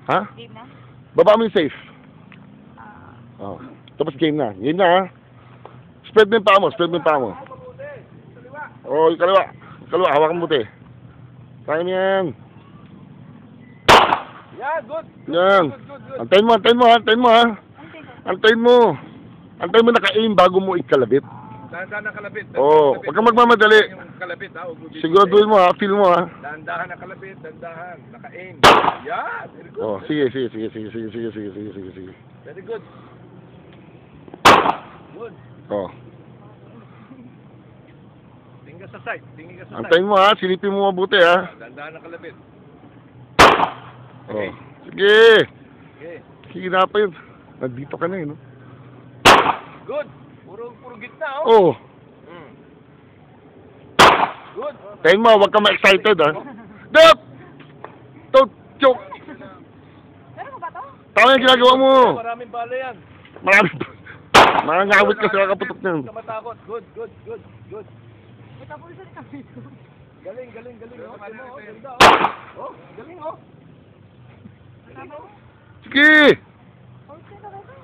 Ha? Game na? Baba mo yung safe. Ah. Oh. Tapos game na. Game na ha. Spread mo yung paa mo. Spread mo yung paa mo. Oh, yung kaliwa. Kaliwa. Hawakan mo buti. Kaya mo yan. Yeah, good. Yan. Antayin mo, antayin mo, antayin mo ha. Antayin mo. Antayin mo naka-aim bago mo ikalabit. Dahan-dahan na kalabit. Oo. Huwag kang magmamadali. Yung kalabit ha. Siguraduhin mo ha. Feel mo ha. Dahan-dahan na kalabit. Dahan-dahan. Naka-aim. Yeah, very good. Oh, sige, sige, sige, sige, sige, sige, sige, sige, sige, sige. Very good. Good. Oh. Tingin ka sa side. Tingin ka sa side. Antayin mo ha. Silipin mo mabuti ha. Dahan-dahan na kalabit. Oh. Sige. Okay. Sige na pa yun. Nandito ka na eh, no? Good. Puro gitna oh. Oh. Mm. Good. Tayin mo, huwag ka ma-excited ha. Dap! Don't joke. Meron mo ba to? Tama yung ginagawa mo. Maraming bala yan. Marami. Makangawit ka sa kaputok niyan. Huwag ka matakot. Good. May tapulisan kami. Galing. Oh, ano, oh, ganda, oh. Oh, galing, oh. Galing, oh. Sige. Oh, sino ba ito?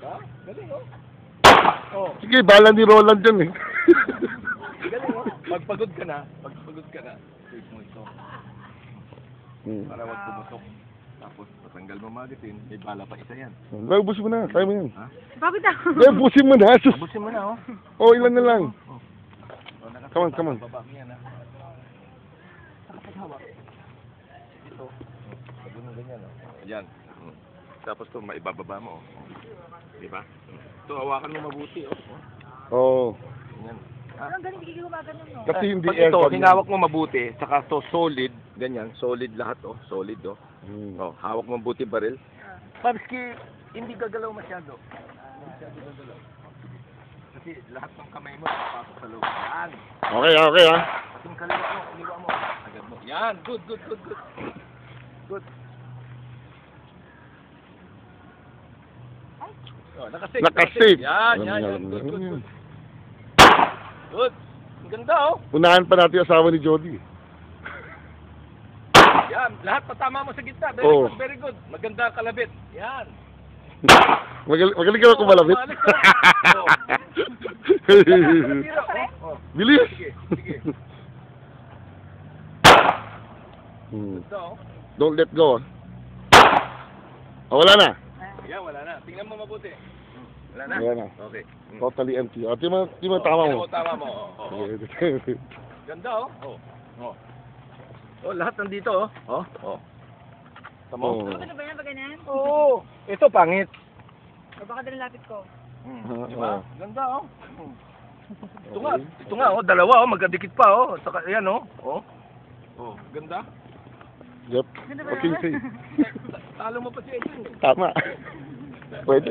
Ha? Galing, oh. Oh, Sige, bala ni Roland yan eh. galing, oh. Pagpagod ka na, wait mo ito. Para wag pumutok. Tapos, patanggal mo magitin, may bala pa isa yan. Ubusin mo na, kaya mo yan. Ha? Bakit ako? Ubusin mo na. Sus. Abusin mo na, oh. Oh, ilan na lang. Oh, Come on. Baba mo yan, ha. Nakapaghawa. Ito. Sabi mo ganyan, oh. Yan. Tapos ito, maibababa mo, oh. Diba? Ito, hawakan mo mabuti, oh. Oh. Ganyan. Ang galing, hindi gumagano no? Kasi hindi Pag ito, aircon yan. hinawak mo mabuti, saka to solid, ganyan, solid lahat, oh. Solid, oh. Oh, hawak mo mabuti baril. Pabski, hindi gagalaw masyado. Kasi lahat ng kamay mo papasok sa loob. Yan. Okay ha. Pati yung kaliwa mo. Agad mo. Yan, good. Good. Oh, nakasave. Nakasave. Yan, Alam good. niya. Good. Ang ganda, oh. Unahan pa natin yung asawa ni Jody. Yan, lahat patama mo sa gitna. Very good. Maganda ang kalabit. Yan. Magaling ka kumalabit. Oh. Oh. Bilis. Sige. Ito, oh. Don't let go. Oh, wala na. Yan, wala na. Tingnan mo mabuti. Wala na? Wala na. Okay. Totally empty. Di mo tama mo. Tama mo. Oh. Ganda, oh. Oh, lahat nandito, oh. Tama. Oh. Ano ba yan? Ba ganyan? Oo. Ito, pangit. O baka din lapit ko. Diba? Ganda, oh. Ito nga, oh. Dalawa, oh. Magkadikit pa, oh. Saka, yan, oh. Oh, ganda. Yep. Ganda ba Okay, naman? say. Talo mo pa si Adrian, eh. Tama. Pwede.